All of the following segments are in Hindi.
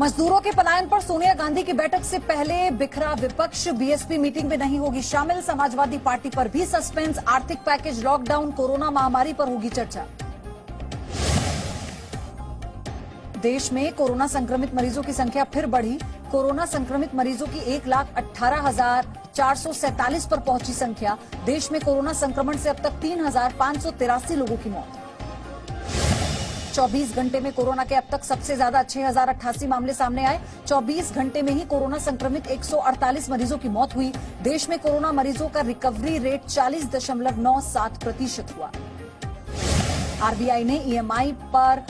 मजदूरों के पलायन पर सोनिया गांधी की बैठक से पहले बिखरा विपक्ष। बीएसपी मीटिंग में नहीं होगी शामिल। समाजवादी पार्टी पर भी सस्पेंस। आर्थिक पैकेज, लॉकडाउन, कोरोना महामारी पर होगी चर्चा। देश में कोरोना संक्रमित मरीजों की संख्या फिर बढ़ी। कोरोना संक्रमित मरीजों की 1,18,447 पर पहुंची संख्या। देश में कोरोना संक्रमण से अब तक 3,583 लोगों की मौत। 24 घंटे में कोरोना के अब तक सबसे ज्यादा 6,088 मामले सामने आए। 24 घंटे में ही कोरोना संक्रमित 148 मरीजों की मौत हुई। देश में कोरोना मरीजों का रिकवरी रेट 40.97% हुआ। आरबीआई ने ईएमआई पर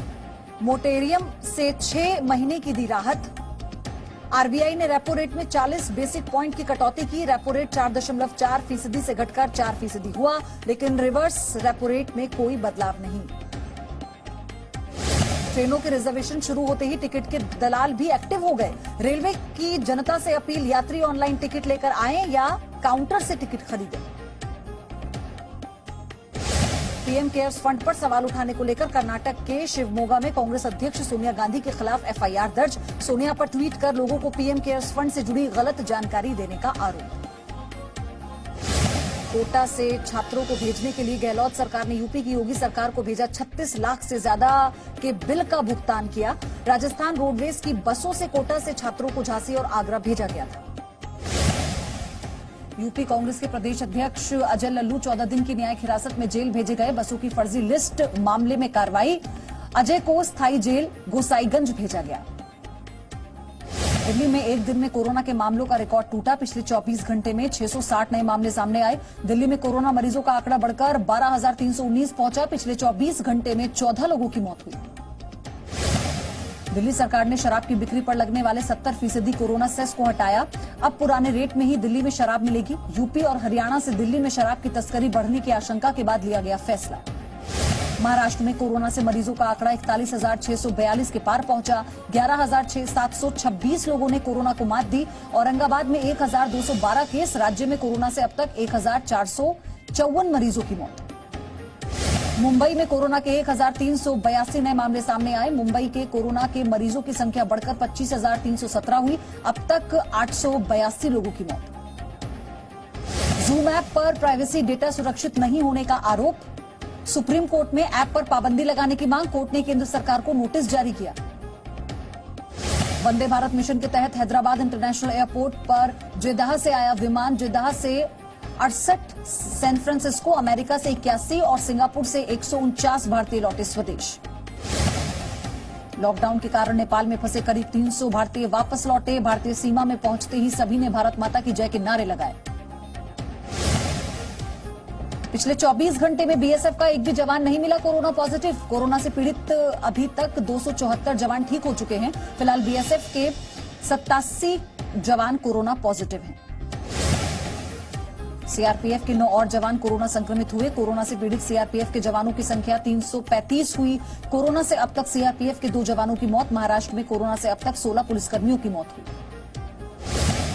मोटेरियम से 6 महीने की दी राहत। आरबीआई ने रेपो रेट में 40 बेसिक पॉइंट की कटौती की। रेपो रेट 4.4% से घटकर 4% हुआ, लेकिन रिवर्स रेपो रेट में कोई बदलाव नहीं। ट्रेनों के रिजर्वेशन शुरू होते ही टिकट के दलाल भी एक्टिव हो गए। रेलवे की जनता से अपील, यात्री ऑनलाइन टिकट लेकर आएं या काउंटर से टिकट खरीदें। पीएम केयर्स फंड पर सवाल उठाने को लेकर कर्नाटक के शिवमोगा में कांग्रेस अध्यक्ष सोनिया गांधी के खिलाफ एफआईआर दर्ज। सोनिया पर ट्वीट कर लोगों को पीएम केयर्स फंड से जुड़ी गलत जानकारी देने का आरोप। कोटा से छात्रों को भेजने के लिए गहलोत सरकार ने यूपी की योगी सरकार को भेजा। 36 लाख से ज्यादा के बिल का भुगतान किया। राजस्थान रोडवेज की बसों से कोटा से छात्रों को झांसी और आगरा भेजा गया था। यूपी कांग्रेस के प्रदेश अध्यक्ष अजय लल्लू 14 दिन की न्यायिक हिरासत में जेल भेजे गए। बसों की फर्जी लिस्ट मामले में कार्रवाई। अजय को स्थायी जेल गोसाईगंज भेजा गया। दिल्ली में एक दिन में कोरोना के मामलों का रिकॉर्ड टूटा। पिछले 24 घंटे में 660 नए मामले सामने आए। दिल्ली में कोरोना मरीजों का आंकड़ा बढ़कर 12,319 पहुंचा। पिछले 24 घंटे में 14 लोगों की मौत हुई। दिल्ली सरकार ने शराब की बिक्री पर लगने वाले 70% कोरोना सेस को हटाया। अब पुराने रेट में ही दिल्ली में शराब मिलेगी। यूपी और हरियाणा से दिल्ली में शराब की तस्करी बढ़ने की आशंका के बाद लिया गया फैसला। महाराष्ट्र में कोरोना से मरीजों का आंकड़ा 41,642 के पार पहुंचा। 11,726 लोगों ने कोरोना को मात दी। औरंगाबाद में 1,212 केस। राज्य में कोरोना से अब तक 1,454 मरीजों की मौत। मुंबई में कोरोना के 1,382 नए मामले सामने आए। मुंबई के कोरोना के मरीजों की संख्या बढ़कर 25,317 हुई। अब तक 882 लोगों की मौत। जूम ऐप पर प्राइवेसी डेटा सुरक्षित नहीं होने का आरोप। सुप्रीम कोर्ट में ऐप पर पाबंदी लगाने की मांग। कोर्ट ने केंद्र सरकार को नोटिस जारी किया। वंदे भारत मिशन के तहत हैदराबाद इंटरनेशनल एयरपोर्ट पर जेदाह से आया विमान। जेदाह से 68, सैन फ्रांसिस्को अमेरिका से 81 और सिंगापुर से 149 भारतीय लौटे स्वदेश। लॉकडाउन के कारण नेपाल में फंसे करीब 300 भारतीय वापस लौटे। भारतीय सीमा में पहुंचते ही सभी ने भारत माता की जय के नारे लगाए। पिछले 24 घंटे में बीएसएफ का एक भी जवान नहीं मिला कोरोना पॉजिटिव। कोरोना से पीड़ित अभी तक 274 जवान ठीक हो चुके हैं। फिलहाल बीएसएफ के 87 जवान कोरोना पॉजिटिव हैं। सीआरपीएफ के 9 और जवान कोरोना संक्रमित हुए। कोरोना से पीड़ित सीआरपीएफ के जवानों की संख्या 335 हुई। कोरोना से अब तक सीआरपीएफ के 2 जवानों की मौत। महाराष्ट्र में कोरोना से अब तक 16 पुलिसकर्मियों की मौत हुई।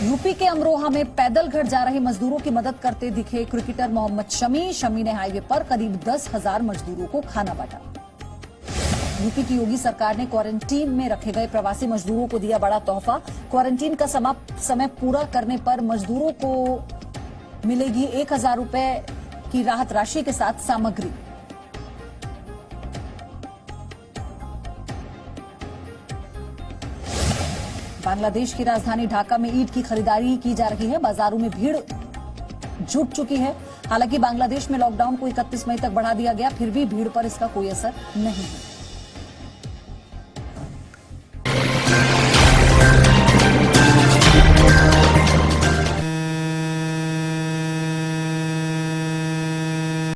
यूपी के अमरोहा में पैदल घर जा रहे मजदूरों की मदद करते दिखे क्रिकेटर मोहम्मद शमी। शमी ने हाईवे पर करीब 10,000 मजदूरों को खाना बांटा। यूपी की योगी सरकार ने क्वारंटीन में रखे गए प्रवासी मजदूरों को दिया बड़ा तोहफा। क्वारंटीन का समय पूरा करने पर मजदूरों को मिलेगी 1,000 रुपए की राहत राशि के साथ सामग्री। बांग्लादेश की राजधानी ढाका में ईद की खरीदारी की जा रही है। बाजारों में भीड़ जुट चुकी है। हालांकि बांग्लादेश में लॉकडाउन को 31 मई तक बढ़ा दिया गया, फिर भी भीड़ पर इसका कोई असर नहीं है।